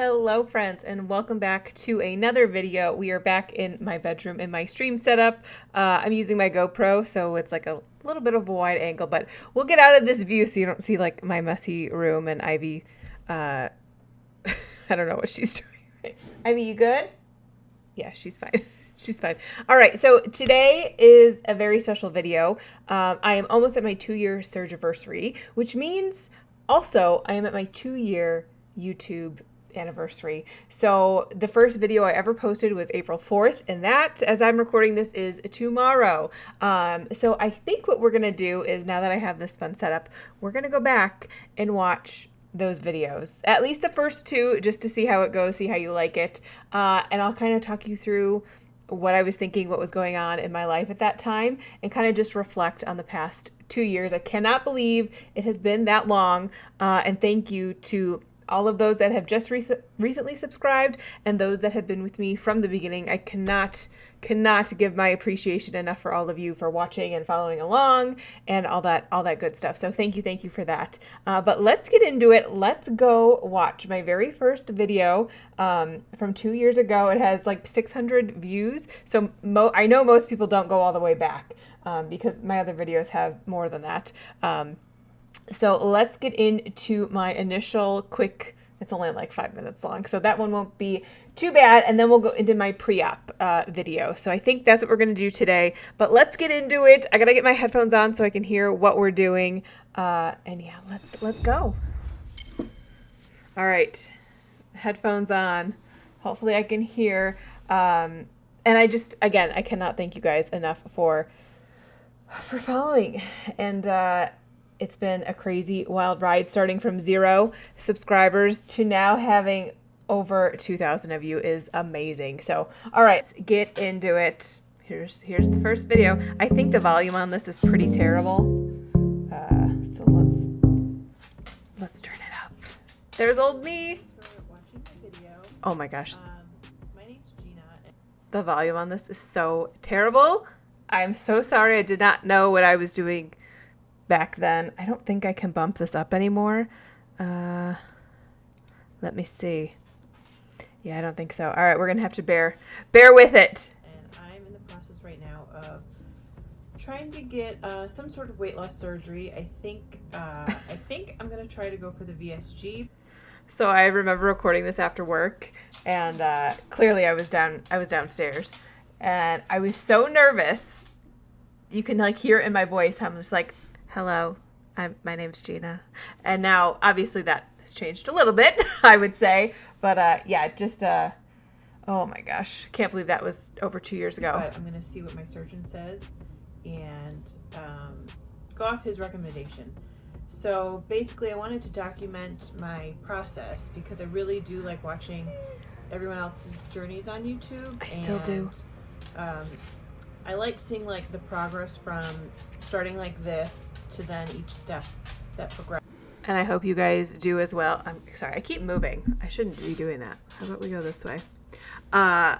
Hello friends, and welcome back to another video. We are back in my bedroom in my stream setup. I'm using my GoPro, so it's like a little bit of a wide angle, but we'll get out of this view so you don't see like my messy room and Ivy. I don't know what she's doing. Ivy, you good? Yeah, she's fine. She's fine. All right, so today is a very special video. I am almost at my 2-year surgiversary, which means also I am at my 2-year YouTube anniversary. So the first video I ever posted was April 4th, and that, as I'm recording this, is tomorrow. So I think what we're gonna do is, now that I have this fun setup, we're gonna go back and watch those videos, at least the first two, just to see how it goes, see how you like it, and I'll kind of talk you through what I was thinking, what was going on in my life at that time, and kind of just reflect on the past 2 years. I cannot believe it has been that long, and thank you to all of those that have just recently subscribed and those that have been with me from the beginning. I cannot give my appreciation enough for all of you for watching and following along and all that good stuff. So thank you for that. But let's get into it. Let's go watch my very first video from 2 years ago. It has like 600 views. So I know most people don't go all the way back because my other videos have more than that. So let's get into my initial quick, it's only like 5 minutes long, so that one won't be too bad, and then we'll go into my pre-op video. So I think that's what we're going to do today, but let's get into it. I got to get my headphones on so I can hear what we're doing, and yeah, let's go. All right, headphones on. Hopefully I can hear, and again, I cannot thank you guys enough for following, and it's been a crazy, wild ride, starting from 0 subscribers to now having over 2,000 of you is amazing. So, all right, let's get into it. Here's the first video. I think the volume on this is pretty terrible. So let's turn it up. There's old me. Oh my gosh. My name's Gina. The volume on this is so terrible. I'm so sorry. I did not know what I was doing back then. I don't think I can bump this up anymore. Let me see. Yeah, I don't think so. All right, we're gonna have to bear with it. And I'm in the process right now of trying to get some sort of weight loss surgery. I think I'm gonna try to go for the VSG. So I remember recording this after work, and clearly I was downstairs, and I was so nervous. You can like hear it in my voice. I'm just like, hello, my name's Gina. And now, obviously, that has changed a little bit, I would say. But, yeah, just, oh, my gosh. Can't believe that was over 2 years ago. But I'm going to see what my surgeon says and go off his recommendation. So, basically, I wanted to document my process because I really do like watching everyone else's journeys on YouTube. I still do. I like seeing like the progress from starting like this to then each step that progresses. And I hope you guys do as well. I'm sorry, I keep moving. I shouldn't be doing that. How about we go this way? I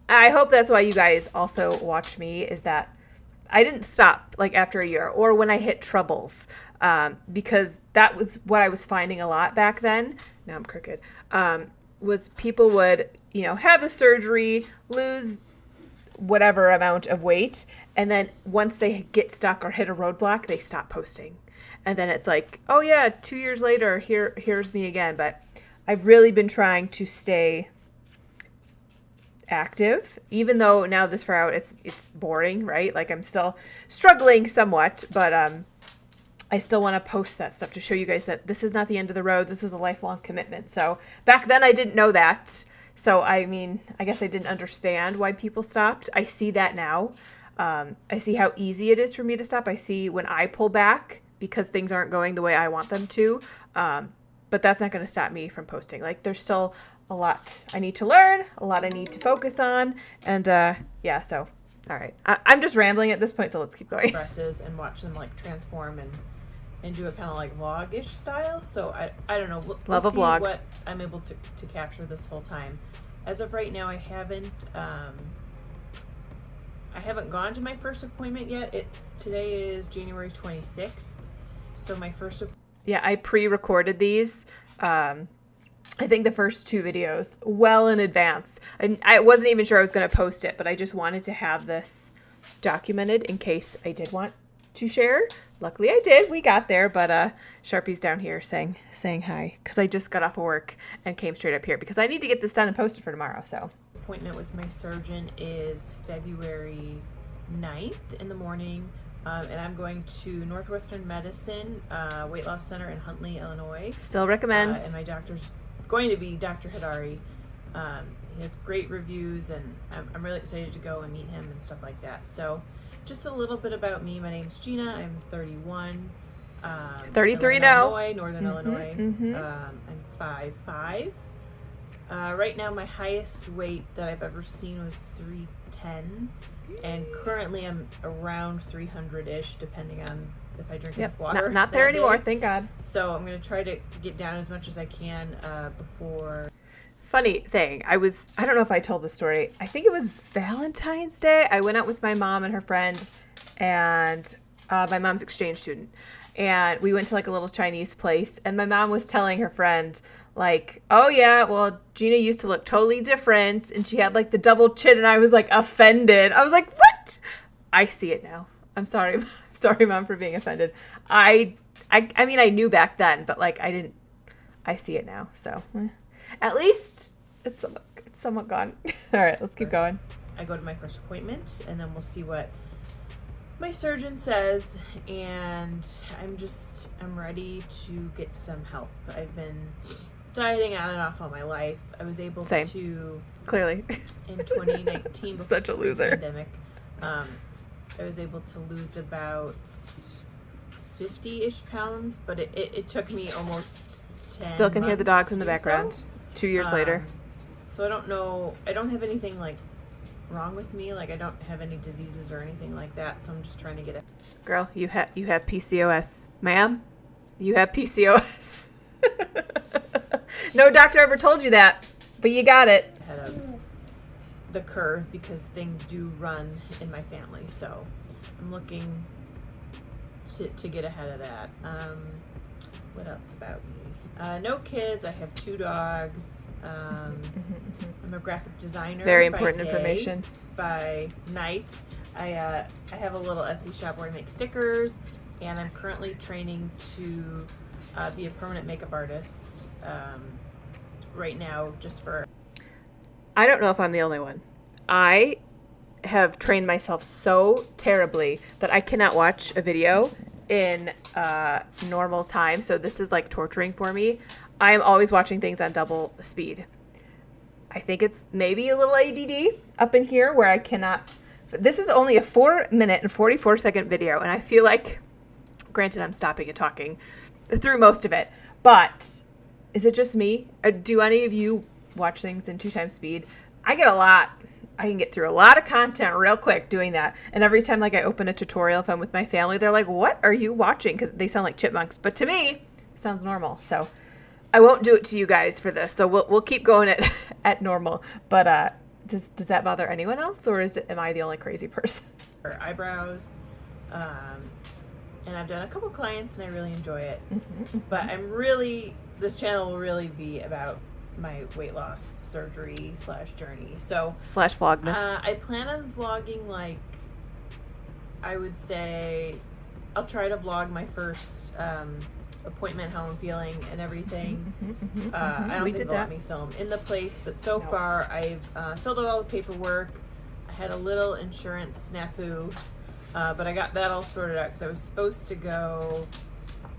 hope that's why you guys also watch me, is that I didn't stop like after a year or when I hit troubles, because that was what I was finding a lot back then. Now I'm crooked. Was people would, have the surgery, lose whatever amount of weight, and then once they get stuck or hit a roadblock, they stop posting, and then it's like, oh yeah, 2 years later, here's me again. But I've really been trying to stay active, even though now this far out it's boring, right? Like I'm still struggling somewhat, but I still want to post that stuff to show you guys that this is not the end of the road. This is a lifelong commitment. So back then I didn't know that. So, I mean, I guess I didn't understand why people stopped. I see that now. I see how easy it is for me to stop. I see when I pull back because things aren't going the way I want them to. But that's not going to stop me from posting. Like, there's still a lot I need to learn, a lot I need to focus on. And, yeah, so, all right. I'm just rambling at this point, so let's keep going. Progresses and watch them, like, transform and do a kind of, like, vlog-ish style. So, I don't know. We'll Love a see vlog. What I'm able to capture this whole time. As of right now, I haven't gone to my first appointment yet. Today is January 26th. So my first Yeah, I pre-recorded these I think the first 2 videos well in advance. And I wasn't even sure I was going to post it, but I just wanted to have this documented in case I did want to share. Luckily I did. We got there, but Sharpie's down here saying hi because I just got off of work and came straight up here because I need to get this done and posted for tomorrow. So appointment with my surgeon is February 9th in the morning. And I'm going to Northwestern Medicine Weight Loss Center in Huntley, Illinois. Still recommend. And my doctor's going to be Dr. Hidari. He has great reviews, and I'm really excited to go and meet him and stuff like that. So just a little bit about me. My name's Gina. I'm 31. 33 now. Illinois, Northern Illinois. I'm 5'5". Right now, my highest weight that I've ever seen was 310. And currently I'm around 300-ish, depending on if I drink enough water. Not there anymore, thank God. So I'm going to try to get down as much as I can before. Funny thing, I don't know if I told the story. I think it was Valentine's Day. I went out with my mom and her friend and my mom's exchange student. And we went to like a little Chinese place. And my mom was telling her friend, like, oh yeah, well, Gina used to look totally different, and she had like the double chin, and I was like offended. I was like, what? I see it now. I'm sorry. I'm sorry, Mom, for being offended. I mean, I knew back then, but like I see it now. So at least it's somewhat gone. All right, let's keep going. I go to my first appointment, and then we'll see what my surgeon says, and I'm ready to get some help. I've been dieting on and off all my life. I was able to clearly in 2019 before such a loser. The pandemic. I was able to lose about 50-ish pounds, but it took me almost 10 Still can hear the dogs in the background. So. 2 years later. So I don't know. I don't have anything like wrong with me. Like I don't have any diseases or anything like that. So I'm just trying to get it. Girl, you have PCOS, ma'am. You have PCOS. No doctor ever told you that, but you got it. Ahead of the curve because things do run in my family, so I'm looking to get ahead of that. What else about me? No kids. I have 2 dogs. I'm a graphic designer. Very important by day. Information. By night, I have a little Etsy shop where I make stickers, and I'm currently training to be a permanent makeup artist right now, just for. I don't know if I'm the only one. I have trained myself so terribly that I cannot watch a video in normal time. So this is like torturing for me. I am always watching things on double speed. I think it's maybe a little ADD up in here where I cannot. This is only a 4-minute and 44-second video, and I feel like, granted, I'm stopping and talking through most of it, but is it just me? Do any of you watch things in 2 times speed? I get a lot. I can get through a lot of content real quick doing that. And every time like I open a tutorial, if I'm with my family, they're like, what are you watching? Because they sound like chipmunks. But to me, it sounds normal. So I won't do it to you guys for this. So we'll keep going at normal. But does that bother anyone else? Or am I the only crazy person? Or eyebrows. And I've done a couple clients and I really enjoy it. But this channel will really be about my weight loss surgery / journey. So / vlogmas. I plan on vlogging, like, I would say I'll try to vlog my first appointment, how I'm feeling and everything. I don't think they'll let me film in the place, but so far I've filled out all the paperwork. I had a little insurance snafu, but I got that all sorted out because I was supposed to go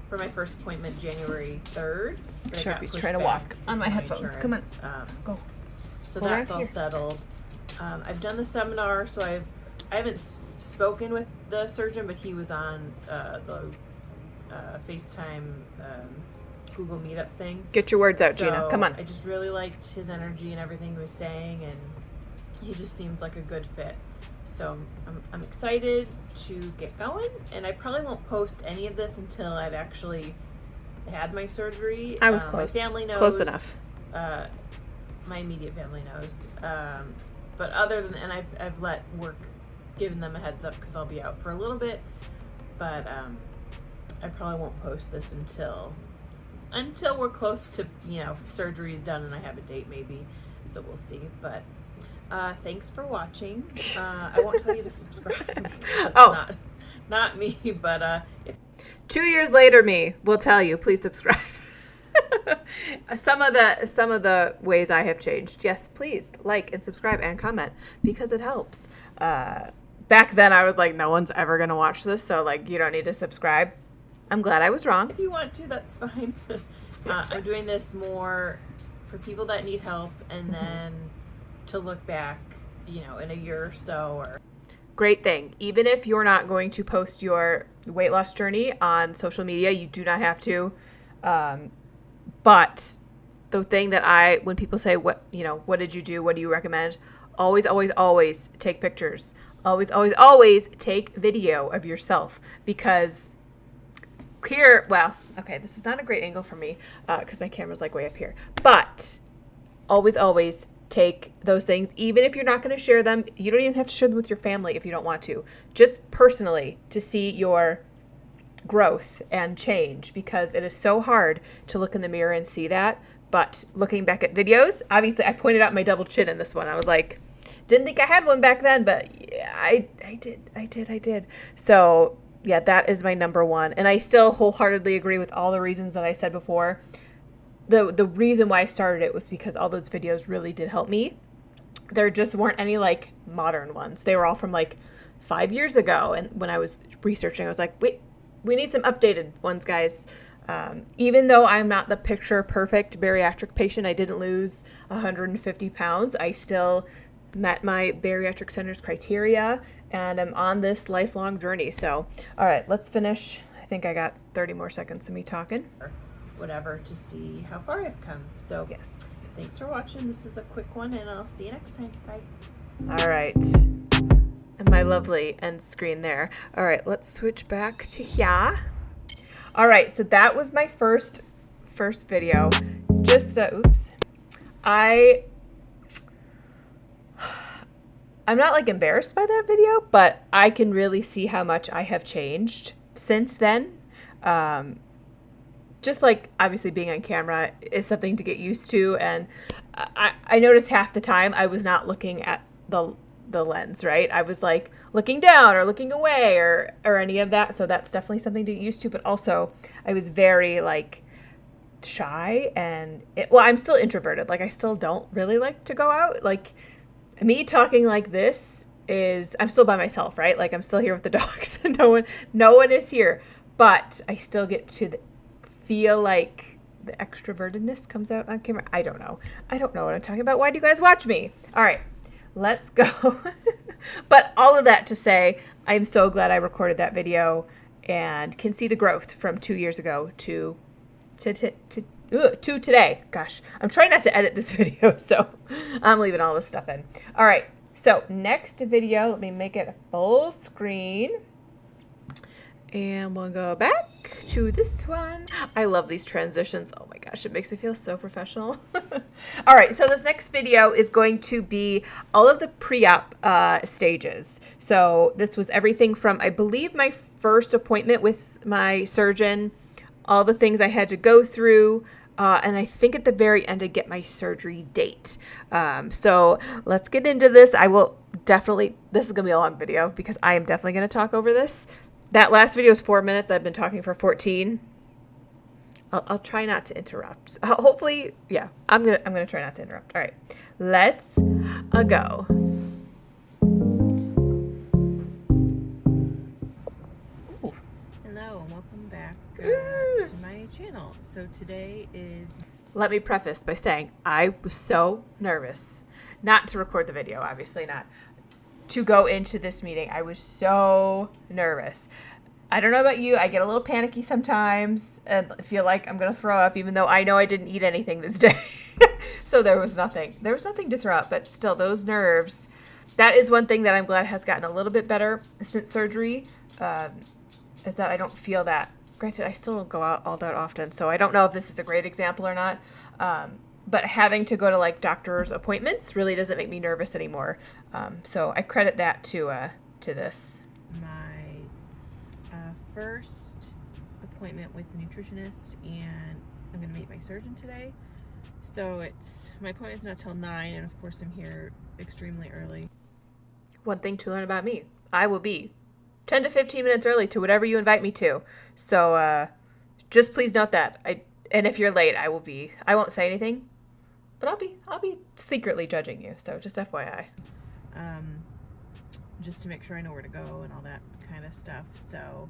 for my first appointment January 3rd. Sharpie's trying to walk on my headphones. Come on, go. So that's all settled. I've done the seminar, so I haven't spoken with the surgeon, but he was on the FaceTime Google Meetup thing. Get your words out, Gina. Come on. I just really liked his energy and everything he was saying, and he just seems like a good fit. So I'm excited to get going, and I probably won't post any of this until I've actually had my surgery. I was close. My family knows. Close enough. My immediate family knows. But other than, and I've let work, given them a heads up because I'll be out for a little bit. But I probably won't post this until until we're close to, surgery is done and I have a date maybe. So we'll see. But thanks for watching. I won't tell you to subscribe. Oh, not me, but 2 years later, me will tell you, please subscribe. Some of the ways I have changed. Yes, please like and subscribe and comment because it helps. Back then I was like, no one's ever going to watch this. So like, you don't need to subscribe. I'm glad I was wrong. if you want to, that's fine. I'm doing this more for people that need help and then to look back, in a year or so. Or great thing. Even if you're not going to post your weight loss journey on social media, you do not have to. But the thing that when people say, what did you do? What do you recommend? Always, always, always take pictures. Always, always, always take video of yourself because okay, this is not a great angle for me because my camera's like way up here. But always, always take those things, even if you're not going to share them. You don't even have to share them with your family if you don't want to. Just personally to see your growth and change, because it is so hard to look in the mirror and see that. But looking back at videos, obviously I pointed out my double chin in this one. I was like, didn't think I had one back then, but yeah, I did. So yeah, that is my number one. And I still wholeheartedly agree with all the reasons that I said before. The reason why I started it was because all those videos really did help me. There just weren't any like modern ones. They were all from like 5 years ago. And when I was researching, I was like, wait, we need some updated ones, guys. Even though I'm not the picture perfect bariatric patient, I didn't lose 150 pounds. I still met my bariatric center's criteria and I'm on this lifelong journey. So, all right, let's finish. I think I got 30 more seconds of me talking. Whatever, to see how far I've come. So yes, thanks for watching. This is a quick one and I'll see you next time. Bye. All right. And my lovely end screen there. All right, let's switch back to here. All right, so that was my first video. Just oops. I'm not like embarrassed by that video, but I can really see how much I have changed since then. Just like obviously being on camera is something to get used to, and I noticed half the time I was not looking at the lens, right? I was like looking down or looking away or any of that. So that's definitely something to get used to. But also I was very like shy and I'm still introverted. Like I still don't really like to go out. Like me talking like this I'm still by myself, right? Like I'm still here with the dogs. no one is here, but I still get to feel like the extrovertedness comes out on camera. I don't know what I'm talking about. Why do you guys watch me? All right. Let's go. But all of that to say, I'm so glad I recorded that video and can see the growth from 2 years ago to today. Gosh, I'm trying not to edit this video, so I'm leaving all this stuff in. All right, so next video, let me make it full screen. And we'll go back to this one. I love these transitions. Oh my gosh, it makes me feel so professional. All right, so this next video is going to be all of the pre-op stages. So this was everything from, I believe, my first appointment with my surgeon, all the things I had to go through, and I think at the very end I get my surgery date. So let's get into this. This is gonna be a long video because I am definitely gonna talk over this. That last video is 4 minutes. I've been talking for 14. I'll try not to interrupt. Hopefully, yeah, I'm gonna try not to interrupt. All right, let's go. Hello, and welcome back to my channel. So today is... Let me preface by saying I was so nervous not to record the video, obviously not, to go into this meeting. I was so nervous. I don't know about you. I get a little panicky sometimes and feel like I'm going to throw up, even though I know I didn't eat anything this day. So there was nothing to throw up, but still those nerves, that is one thing that I'm glad has gotten a little bit better since surgery, is that I don't feel that. Granted, I still don't go out all that often, so I don't know if this is a great example or not. But having to go to like doctor's appointments really doesn't make me nervous anymore. So I credit that to this. My first appointment with the nutritionist and I'm going to meet my surgeon today. So my appointment is not till 9, and of course I'm here extremely early. One thing to learn about me, I will be 10 to 15 minutes early to whatever you invite me to. So just please note that. And if you're late, I won't say anything, but I'll be secretly judging you. So just FYI. Just to make sure I know where to go and all that kind of stuff. So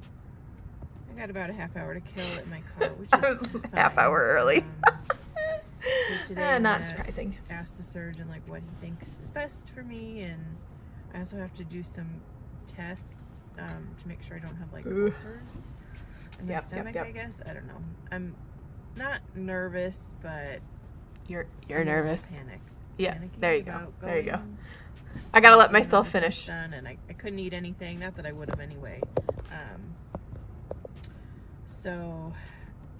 I got about a half hour to kill in my car, which is fine. Half hour early. So today not surprising. Ask the surgeon like what he thinks is best for me, and I also have to do some tests to make sure I don't have like ulcers in my stomach. I guess I don't know. I'm not nervous, but you're nervous. Yeah, panicking there you go. There you go. going. I gotta let myself finish. Done, and I couldn't eat anything. Not that I would have anyway. So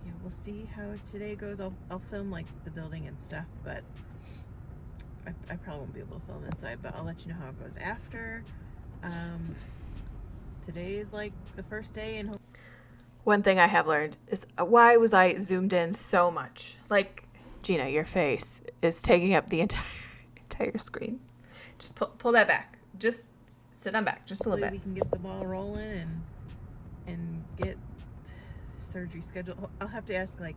yeah, we'll see how today goes. I'll film like the building and stuff, but I probably won't be able to film inside. But I'll let you know how it goes after. Today is like the first day, and one thing I have learned is why was I zoomed in so much? Like, Gina, your face is taking up the entire screen. Just pull that back. Just sit on back, just a little bit. We can get the ball rolling and get surgery scheduled. I'll have to ask like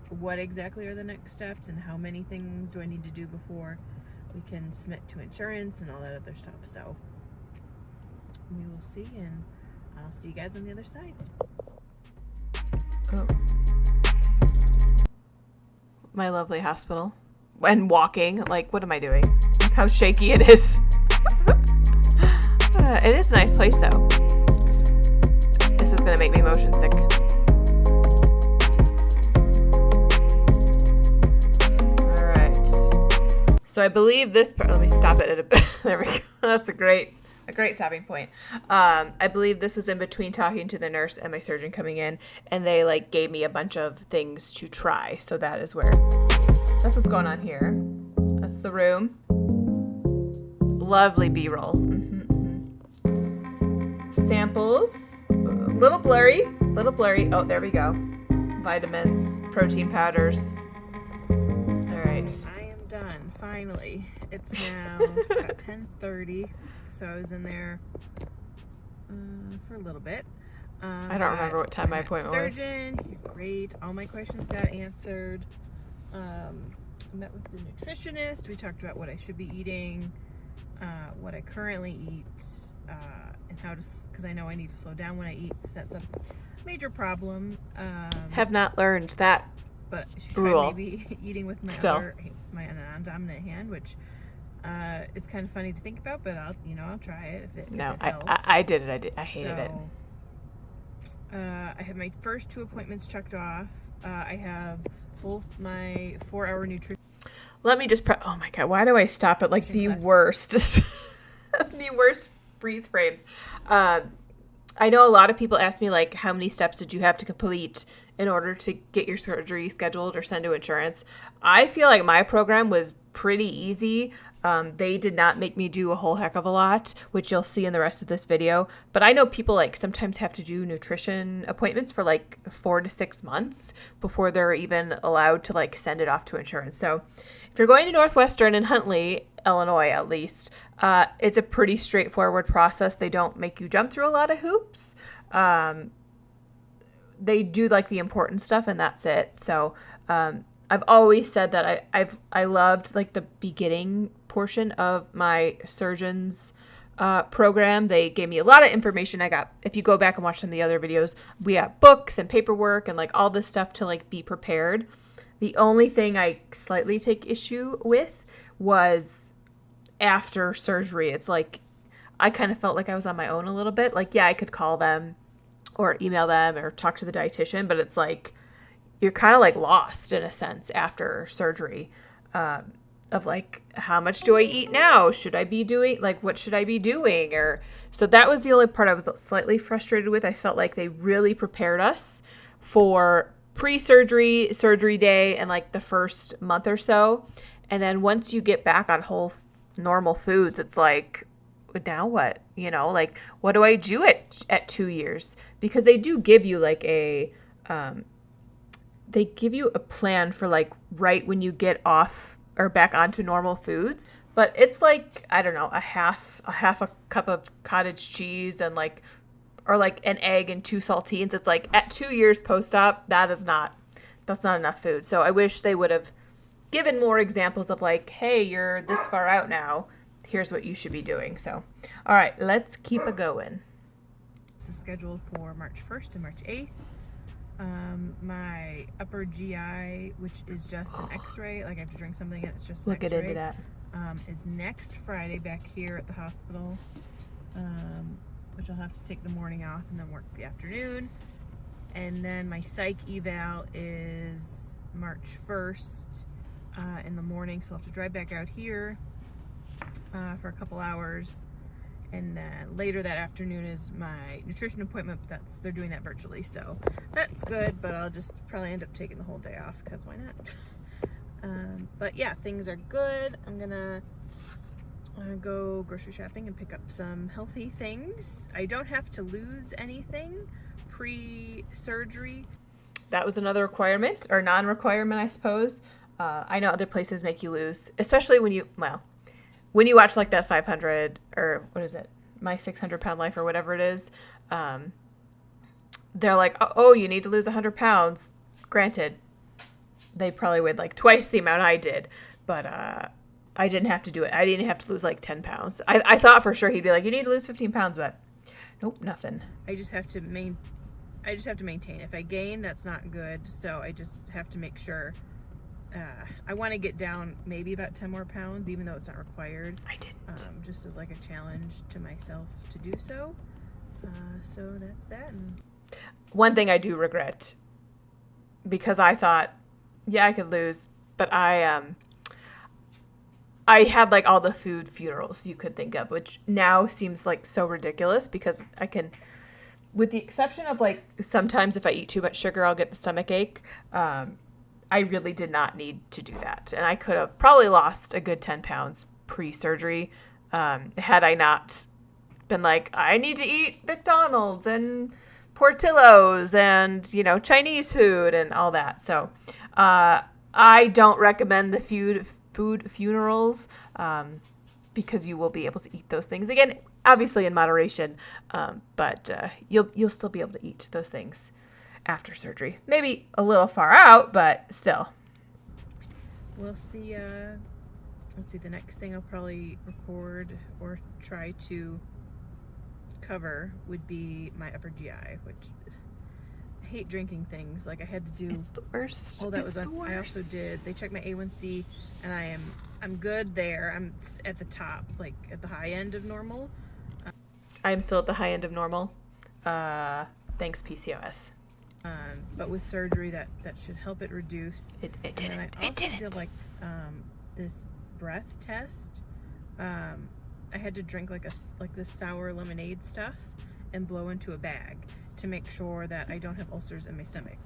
what exactly are the next steps and how many things do I need to do before we can submit to insurance and all that other stuff. So we will see, and I'll see you guys on the other side. Oh. My lovely hospital. And walking, like, what am I doing? Look how shaky it is. It is a nice place, though. This is going to make me motion sick. All right. So I believe this part, let me stop it at a, there we go. That's a great stopping point. I believe this was in between talking to the nurse and my surgeon coming in, and they like gave me a bunch of things to try. So that's what's going on here. That's the room. Lovely B-roll. Samples. A little blurry. Oh, there we go. Vitamins, protein powders. All right. I am done. Finally. It's about 10:30. So I was in there for a little bit. I don't remember what time my appointment was. Surgeon, he's great. All my questions got answered. Met with the nutritionist. We talked about what I should be eating, what I currently eat, and how to, because I know I need to slow down when I eat. So that's a major problem. Have not learned that but she's rule. Maybe eating with my my non-dominant hand, which is kind of funny to think about, but I'll try it if it helps. I did it. I hated it. I have my first 2 appointments checked off. I have both my 4-hour nutrition. Let me just oh my god, why do I stop at like the worst the worst freeze frames? I know a lot of people ask me like, how many steps did you have to complete in order to get your surgery scheduled or send to insurance? I feel like my program was pretty easy. They did not make me do a whole heck of a lot, which you'll see in the rest of this video. But I know people like sometimes have to do nutrition appointments for like 4 to 6 months before they're even allowed to like send it off to insurance. So if you're going to Northwestern in Huntley, Illinois, at least, it's a pretty straightforward process. They don't make you jump through a lot of hoops. They do like the important stuff, and that's it. So I've always said that I loved like the beginning portion of my surgeon's program. They gave me a lot of information. If you go back and watch some of the other videos, we got books and paperwork and like all this stuff to like be prepared. The only thing I slightly take issue with was after surgery. It's like I kind of felt like I was on my own a little bit. Like, yeah, I could call them or email them or talk to the dietitian, but it's like you're kind of like lost in a sense after surgery, of like, how much do I eat now? Should I be doing, like, what should I be doing? So that was the only part I was slightly frustrated with. I felt like they really prepared us for pre-surgery, surgery day, and like the first month or so. And then once you get back on whole normal foods, it's like, now what? Like, what do I do at 2 years? Because they do give you like a they give you a plan for like right when you get off or back onto normal foods. But it's like, I don't know, a cup of cottage cheese and like, or like an egg and 2 saltines. It's like at 2 years post-op, that's not enough food. So I wish they would have given more examples of like, hey, you're this far out now. Here's what you should be doing. So, all right, let's keep it going. This is scheduled for March 1st and March 8th. My upper GI, which is just an x-ray, like I have to drink something and it's just an Look x-ray, into that. is next Friday back here at the hospital, which I'll have to take the morning off and then work the afternoon. And then my psych eval is March 1st in the morning, so I'll have to drive back out here for a couple hours. And then later that afternoon is my nutrition appointment, but they're doing that virtually, so that's good, but I'll just probably end up taking the whole day off, because why not? But yeah, things are good. I'm gonna go grocery shopping and pick up some healthy things. I don't have to lose anything pre-surgery. That was another requirement, or non-requirement, I suppose. I know other places make you lose, especially when you watch like that 500, or what is it, My 600-Pound Life or whatever it is, they're like, oh, you need to lose 100 pounds. Granted, they probably weighed like twice the amount I did, but I didn't have to do it. I didn't have to lose like 10 pounds. I thought for sure he'd be like, you need to lose 15 pounds, but nope, nothing. I just have to maintain. If I gain, that's not good, so I just have to make sure. I want to get down maybe about 10 more pounds, even though it's not required. I didn't. Just as like a challenge to myself to do so. So that's that. And one thing I do regret, because I thought, yeah, I could lose, but I had like all the food funerals you could think of, which now seems like so ridiculous, because I can, with the exception of like sometimes if I eat too much sugar, I'll get the stomach ache. I really did not need to do that. And I could have probably lost a good 10 pounds pre-surgery had I not been like, I need to eat McDonald's and Portillo's and, Chinese food and all that. So I don't recommend the food funerals because you will be able to eat those things. Again, obviously in moderation, but you'll still be able to eat those things after surgery. Maybe a little far out, but still. We'll see. Let's see, the next thing I'll probably record or try to cover would be my upper GI, which I hate drinking things. Like I had to do. It's the worst. Oh, that was the worst. I also did. They checked my A1C, and I'm good there. I'm at the top, like at the high end of normal. I'm still at the high end of normal. Thanks PCOS. But with surgery, that should help it reduce. It didn't. And I also did like this breath test. I had to drink like this sour lemonade stuff and blow into a bag to make sure that I don't have ulcers in my stomach.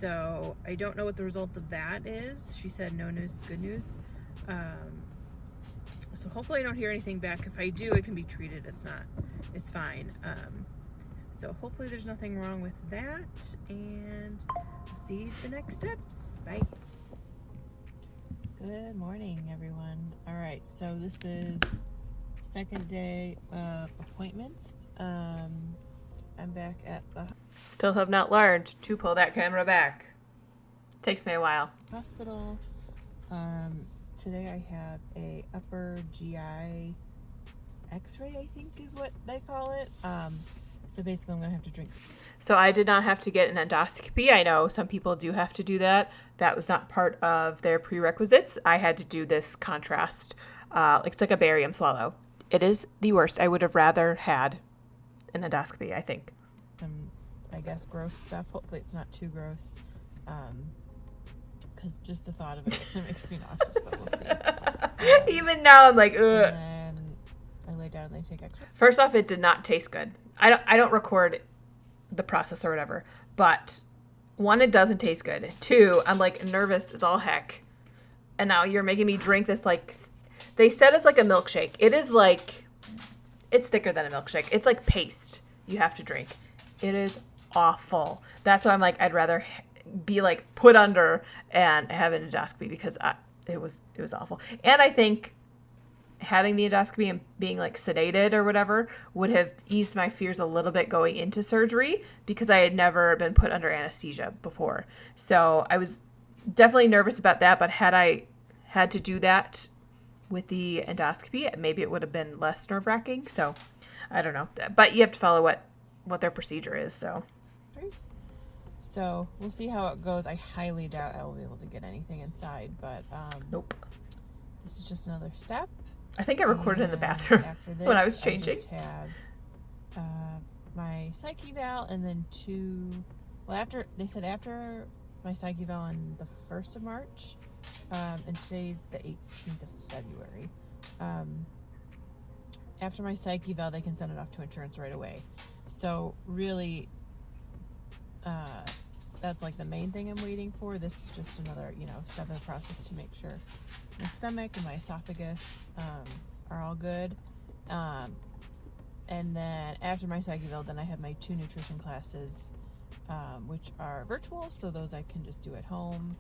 So I don't know what the results of that is. She said no news is good news. So hopefully I don't hear anything back. If I do, it can be treated. It's fine. So hopefully there's nothing wrong with that, and see the next steps. Bye. Good morning, everyone. All right, so this is second day of appointments. I'm back at the Still have not learned to pull that camera back. Takes me a while. hospital. Today I have a upper GI x-ray, I think is what they call it. So basically I'm going to have to drink. So I did not have to get an endoscopy. I know some people do have to do that. That was not part of their prerequisites. I had to do this contrast. It's like a barium swallow. It is the worst. I would have rather had an endoscopy, I think. Some, I guess, gross stuff. Hopefully it's not too gross. Because just the thought of it makes me nauseous, but we'll see. Even now I'm like, ugh. And then I lay down and they take x-ray. First off, it did not taste good. I don't record the process or whatever, but one, it doesn't taste good. Two, I'm like nervous as all heck. And now you're making me drink this, like, they said it's like a milkshake. It is like, it's thicker than a milkshake. It's like paste you have to drink. It is awful. That's why I'm like, I'd rather be like put under and have an endoscopy because it was awful. And I think having the endoscopy and being like sedated or whatever would have eased my fears a little bit going into surgery because I had never been put under anesthesia before. So I was definitely nervous about that, but had I had to do that with the endoscopy, maybe it would have been less nerve-wracking. So I don't know. But you have to follow what their procedure is. So we'll see how it goes. I highly doubt I will be able to get anything inside, but nope. This is just another step. I think I recorded in the bathroom when I was changing. I just have my psych eval and then after my psych eval on the 1st of March, and today's the 18th of February. After my psych eval, they can send it off to insurance right away. So really, that's like the main thing I'm waiting for. This is just another, step in the process to make sure my stomach and my esophagus are all good. And then after my psych eval, then I have my 2 nutrition classes, which are virtual, so those I can just do at home.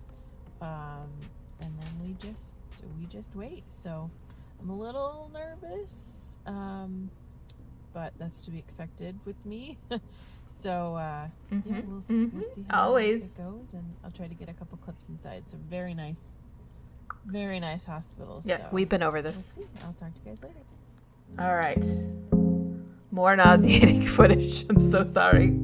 And then we just wait. So I'm a little nervous, but that's to be expected with me. So we'll see how it goes, and I'll try to get a couple clips inside. So very nice hospitals. Yeah, so we've been over this. We'll see. I'll talk to you guys later. All right. More nauseating footage. I'm so sorry.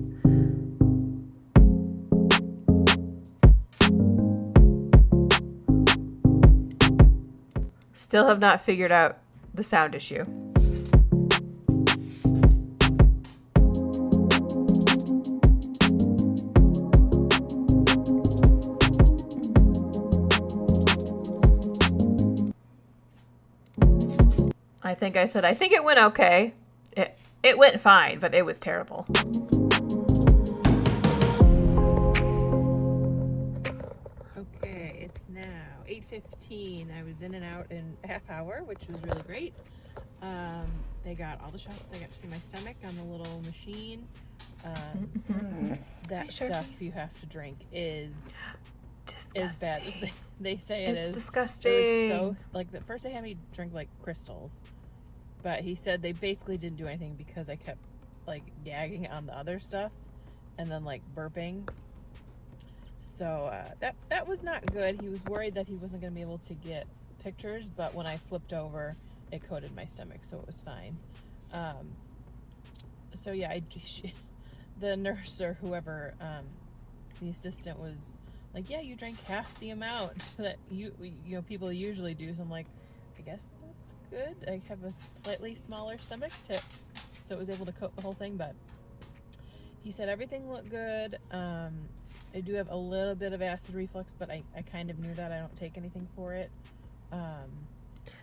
Still have not figured out the sound issue. I think it went okay. It went fine, but it was terrible. Okay, it's now 8:15. I was in and out in a half hour, which was really great. They got all the shots. I got to see my stomach on the little machine. That stuff you have to drink is bad. They say it is. It's disgusting. It was at first they had me drink like crystals, but he said they basically didn't do anything because I kept like gagging on the other stuff and then like burping. So that was not good. He was worried that he wasn't going to be able to get pictures, but when I flipped over, it coated my stomach, so it was fine. So yeah, the nurse or whoever, the assistant was like, yeah, you drank half the amount that people usually do. So I'm like, I guess that's good. I have a slightly smaller stomach so it was able to coat the whole thing. But he said everything looked good. I do have a little bit of acid reflux, but I kind of knew that. I don't take anything for it.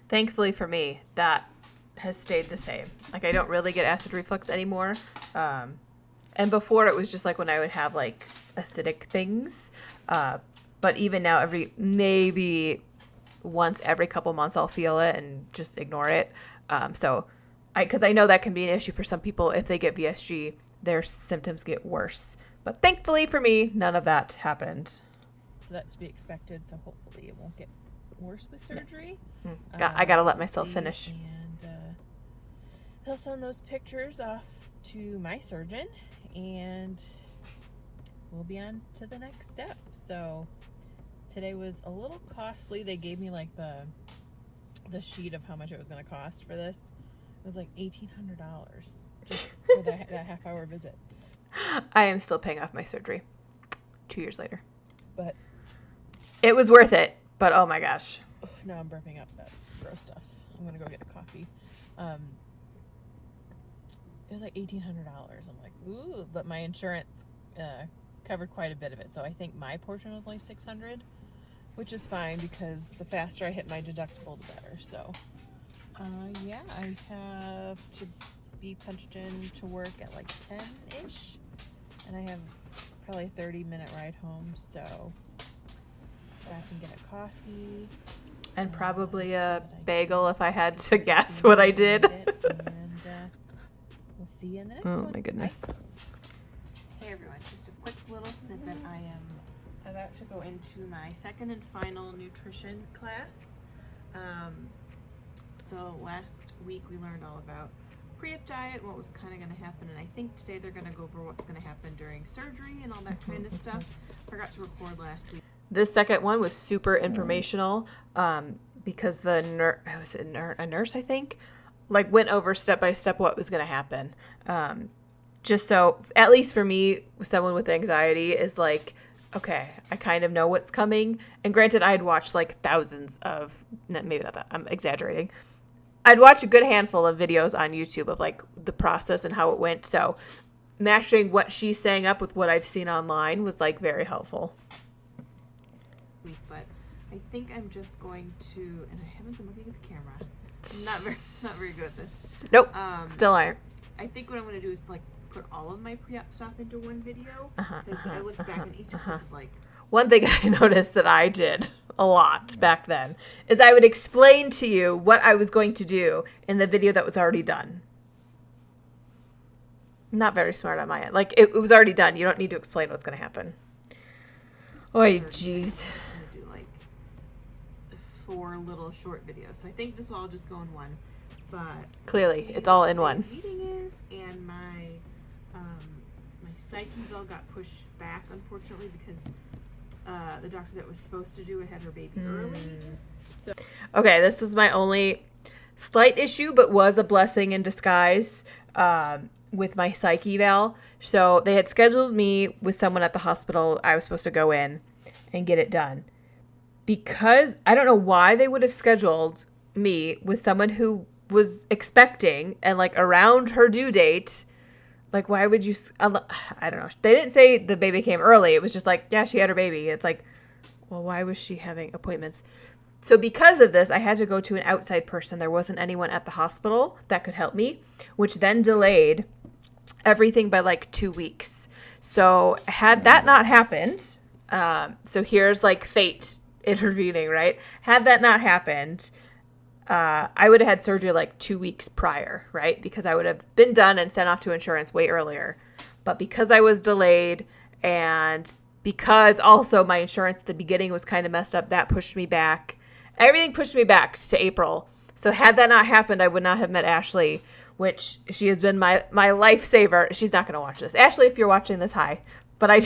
Thankfully for me, that has stayed the same. Like, I don't really get acid reflux anymore. And before, it was just like when I would have like acidic things. But even now, maybe once every couple months, I'll feel it and just ignore it. Because I know that can be an issue for some people. If they get VSG, their symptoms get worse. But thankfully for me, none of that happened. So that's to be expected. So hopefully it won't get worse with surgery. I gotta let myself finish. And he'll send those pictures off to my surgeon, and we'll be on to the next step. So today was a little costly. They gave me like the sheet of how much it was going to cost for this. It was like $1,800 just for that half-hour visit. I am still paying off my surgery 2 years later. But it was worth it. But oh my gosh. Now I'm burping up that gross stuff. I'm going to go get a coffee. It was like $1,800. I'm like, ooh, but my insurance covered quite a bit of it. So I think my portion was like $600, which is fine because the faster I hit my deductible, the better. So, yeah, I have to be punched in to work at like 10-ish, and I have probably a 30-minute ride home. So I can get a coffee. And probably a bagel if I had to guess what I did. And we'll see you in the next one. Oh my goodness. Bye. Hey everyone, just a quick little snippet. I am about to go into my second and final nutrition class. So last week we learned all about pre-op diet, what was kind of going to happen, and I think today they're going to go over what's going to happen during surgery and all that kind of stuff. Forgot to record last week. This second one was super informational because the a nurse, I think, like went over step by step what was going to happen. Just so, at least for me, someone with anxiety is like, okay, I kind of know what's coming. And granted, I had watched like thousands of, maybe not that, I'm exaggerating. I'd watch a good handful of videos on YouTube of like the process and how it went. So matching what she's saying up with what I've seen online was like very helpful. But I think I'm just going to, and I haven't been looking at the camera. I'm not very good at this. Nope, still aren't. I think what I'm going to do is like put all of my pre-op stuff into one video. Because I looked back and each of them was like. One thing I noticed that I did a lot back then is I would explain to you what I was going to do in the video that was already done. Not very smart on my end. Like, it was already done. You don't need to explain what's going to happen. Oy, jeez. I'm going to do like 4 little short videos. So I think this will all just go in one. But clearly, it's all in one. Meeting is, and my psyche bill got pushed back, unfortunately, because the doctor that was supposed to do it had her baby early. So. Okay, this was my only slight issue, but was a blessing in disguise with my psych eval. So they had scheduled me with someone at the hospital. I was supposed to go in and get it done. Because I don't know why they would have scheduled me with someone who was expecting and like around her due date. Like, why would you, I don't know. They didn't say the baby came early. It was just like, yeah, she had her baby. It's like, well, why was she having appointments? So because of this, I had to go to an outside person. There wasn't anyone at the hospital that could help me, which then delayed everything by like 2 weeks. So had that not happened, so here's like fate intervening, right? Had that not happened, I would have had surgery like 2 weeks prior, right? Because I would have been done and sent off to insurance way earlier. But because I was delayed and because also my insurance at the beginning was kind of messed up, that pushed me back. Everything pushed me back to April. So had that not happened, I would not have met Ashley, which she has been my lifesaver. She's not going to watch this. Ashley, if you're watching this, hi. But I know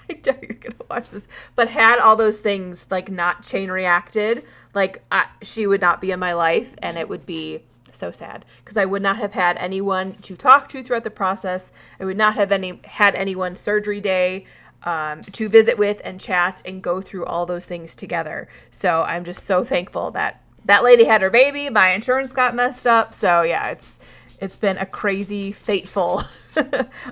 you're going to watch this. But had all those things like not chain reacted, like she would not be in my life, and it would be so sad because I would not have had anyone to talk to throughout the process. I would not have had anyone surgery day to visit with and chat and go through all those things together. So I'm just so thankful that that lady had her baby. My insurance got messed up. So yeah, it's been a crazy, fateful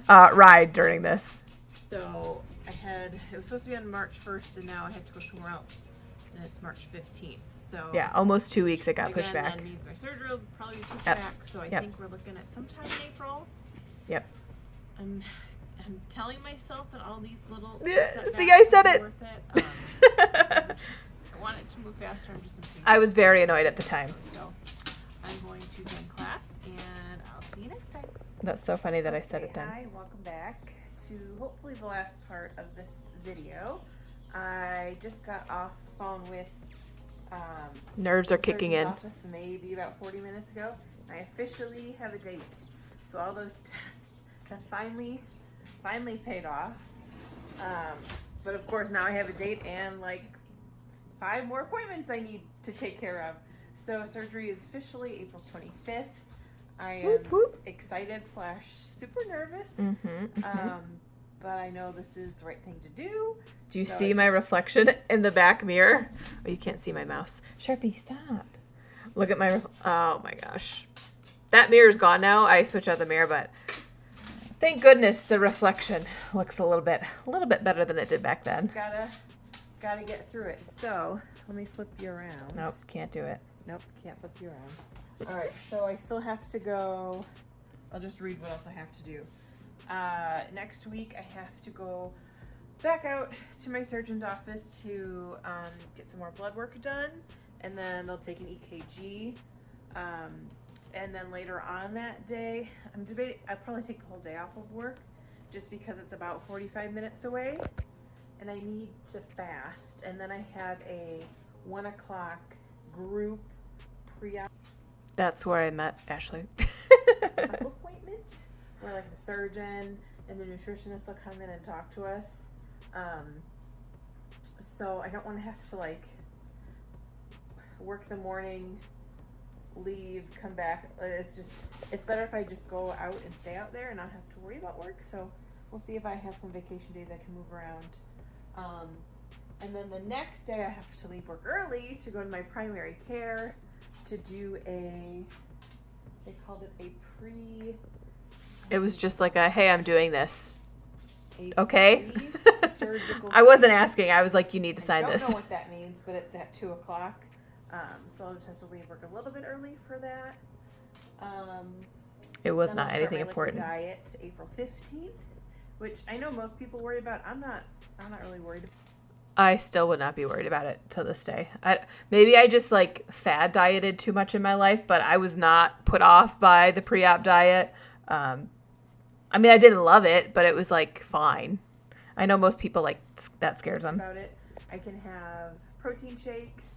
ride during this. So it was supposed to be on March 1st, and now I had to go somewhere else, and it's March 15th. So yeah, almost 2 weeks it got pushed back. That means my surgery will probably be pushed back. So I think we're looking at sometime in April. Yep. I'm telling myself that all these little see, I said it. Worth it. I want it to move faster. I'm just impatient. I was very annoyed at the time. So I'm going to join class, and I'll see you next time. That's so funny that I said it then. Hi, welcome back to hopefully the last part of this video. I just got off the phone with nerves are kicking in. Office maybe about 40 minutes ago. I officially have a date. So all those tests have finally paid off. But of course now I have a date and like 5 more appointments I need to take care of. So surgery is officially April 25th. I am excited / super nervous. But I know this is the right thing to do. Do you see my reflection in the back mirror? Oh, you can't see my mouse. Sharpie, stop. Look at my, oh my gosh. That mirror's gone now. I switched out the mirror, but thank goodness the reflection looks a little bit better than it did back then. Gotta get through it. So let me flip you around. Nope, can't do it. Nope, can't flip you around. All right, so I still have to go. I'll just read what else I have to do. Next week I have to go back out to my surgeon's office to get some more blood work done, and then they'll take an EKG. And then later on that day, I'm debating, I'll probably take the whole day off of work just because it's about 45 minutes away. and I need to fast, and then I have a 1 o'clock group pre-op That's where I met Ashley. appointment where like the surgeon and the nutritionist will come in and talk to us. So I don't want to have to like work the morning, leave, come back. It's better if I just go out and stay out there and not have to worry about work. So we'll see if I have some vacation days I can move around. And then the next day I have to leave work early to go to my primary care to do they called it a It was just like a, hey, I'm doing this. a Okay. surgical. I wasn't asking. I was like, you need to sign I this. don't know what that means, but it's at 2 o'clock. So I'll just have to leave work a little bit early for that. It was Then not I'll start anything my liquid important. diet April 15th, which I know most people worry about. I'm not really worried about. I still would not be worried about it to this day. Maybe I just like fad dieted too much in my life, but I was not put off by the pre-op diet. I mean, I didn't love it, but it was like fine. I know most people like that scares them. About it. I can have protein shakes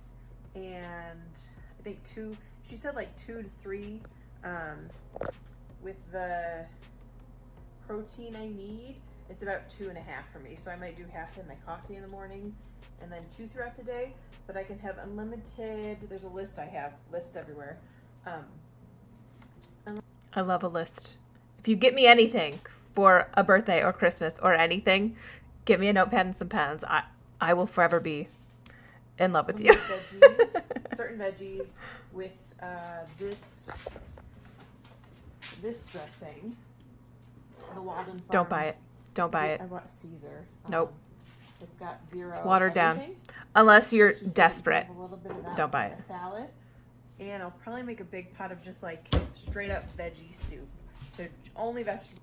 and I think she said like 2 to 3 with the protein I need. It's about 2.5 for me, so I might do half in my coffee in the morning and then 2 throughout the day, but I can have unlimited. There's a list. I have lists everywhere. I love a list. If you get me anything for a birthday or Christmas or anything, get me a notepad and some pens. I will forever be in love with you. Veggies, certain veggies with this dressing, the Walden Farms. Don't buy it. Don't buy it. I bought Caesar. Nope. It's got 0. It's watered down. everything. Unless you're Just desperate. a little bit of that Don't buy with it. the salad, and I'll probably make a big pot of just like straight up veggie soup. So only vegetables.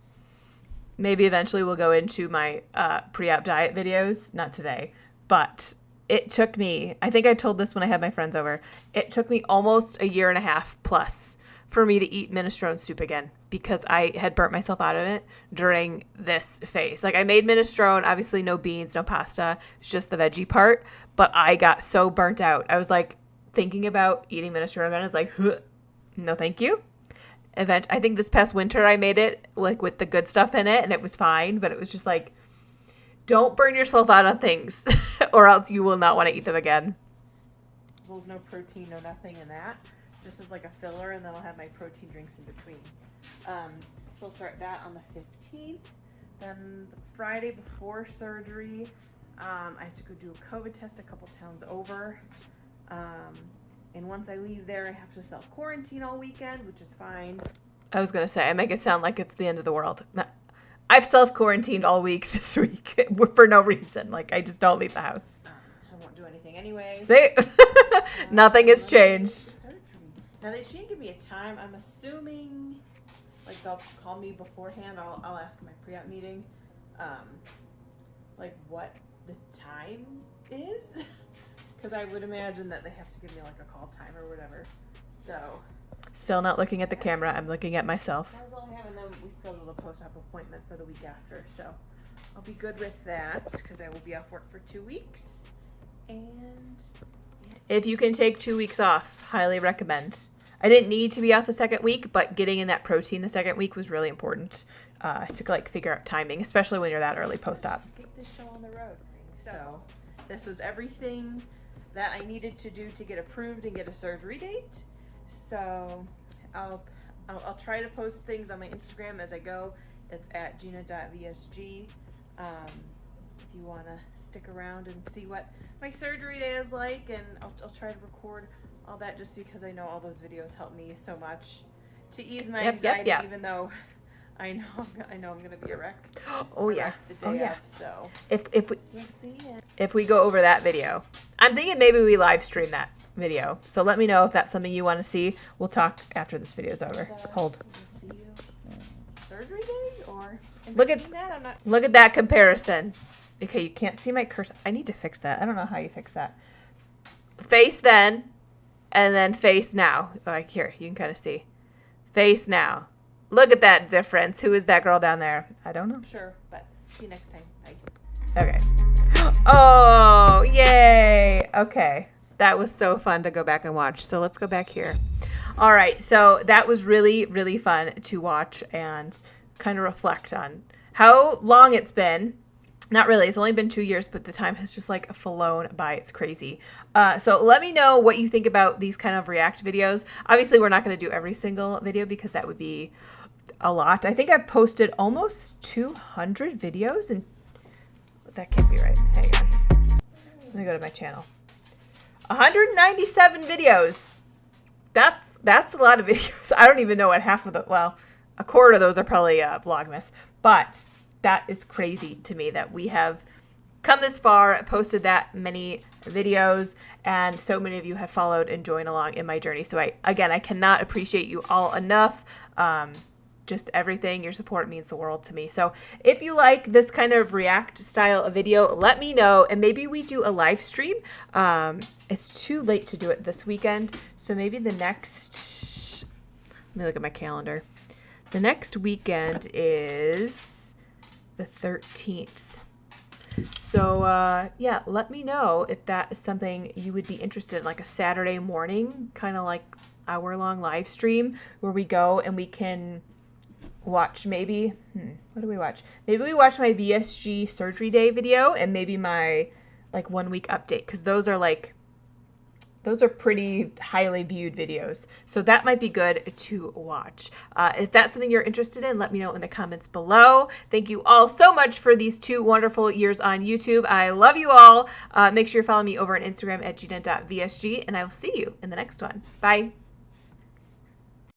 Maybe eventually we'll go into my pre-op diet videos. Not today, but it took me, I think I told this when I had my friends over, it took me almost 1.5 years plus for me to eat minestrone soup again because I had burnt myself out of it during this phase. Like I made minestrone, obviously no beans, no pasta, it's just the veggie part, but I got so burnt out. I was like thinking about eating minestrone again. I was like, huh, no thank you. I think this past winter I made it like with the good stuff in it and it was fine, but it was just like, don't burn yourself out on things or else you will not want to eat them again. No protein, no nothing in that. Just as like a filler, and then I'll have my protein drinks in between. So I'll start that on the 15th. Then the Friday before surgery, I have to go do a COVID test a couple towns over. And once I leave there, I have to self-quarantine all weekend, which is fine. I was going to say, I make it sound like it's the end of the world. I've self-quarantined all week this week for no reason. Like, I just don't leave the house. I won't do anything anyway. See? Nothing has changed. Now, she didn't give me a time. I'm assuming, like, they'll call me beforehand. I'll ask in my pre-op meeting, like, what the time is. Because I would imagine that they have to give me, like, a call time or whatever. So... Still not looking at the camera. I'm looking at myself. That was all I have, and then we scheduled a post-op appointment for the week after, so I'll be good with that because I will be off work for 2 weeks. And if you can take 2 weeks off, highly recommend. I didn't need to be off the second week, but getting in that protein the second week was really important to like figure out timing, especially when you're that early post-op. Get this show on the road. So this was everything that I needed to do to get approved and get a surgery date. So I'll try to post things on my Instagram as I go. It's at GinaVSG. If you want to stick around and see what my surgery day is like, and I'll try to record all that just because I know all those videos help me so much to ease my anxiety, even though I know I'm going to be a wreck. Oh yeah. The day of, so we'll see it. If we go over that video, I'm thinking maybe we live stream that video. So let me know if that's something you want to see. We'll talk after this video's over. Hold. We'll see you surgery day or look at that comparison. Okay, you can't see my cursor. I need to fix that. I don't know how you fix that. Face then, and then face now. Like here, you can kind of see. Face now. Look at that difference. Who is that girl down there? I don't know. Sure, but see you next time. Bye. Okay. Oh, yay. Okay. That was so fun to go back and watch. So let's go back here. All right. So that was really, really fun to watch and kind of reflect on how long it's been. Not really. It's only been 2 years, but the time has just like flown by. It's crazy. So let me know what you think about these kind of React videos. Obviously, we're not going to do every single video because that would be a lot. I think I've posted almost 200 videos, and that can't be right. Hang on. Let me go to my channel. 197 videos. That's a lot of videos. I don't even know what half of the, well, a quarter of those are probably Vlogmas, but that is crazy to me that we have come this far, posted that many videos, and so many of you have followed and joined along in my journey. So I cannot appreciate you all enough. Just everything. Your support means the world to me. So if you like this kind of React style of video, let me know, and maybe we do a live stream. It's too late to do it this weekend, so maybe the next, let me look at my calendar. The next weekend is the 13th. So yeah, let me know if that is something you would be interested in, like a Saturday morning, kind of like hour-long live stream where we go and we can watch maybe, what do we watch? Maybe we watch my VSG surgery day video and maybe my like 1 week update, because those are pretty highly viewed videos. So that might be good to watch. If that's something you're interested in, let me know in the comments below. Thank you all so much for these 2 wonderful years on YouTube. I love you all. Make sure you follow me over on Instagram at Gina.VSG, and I will see you in the next one. Bye.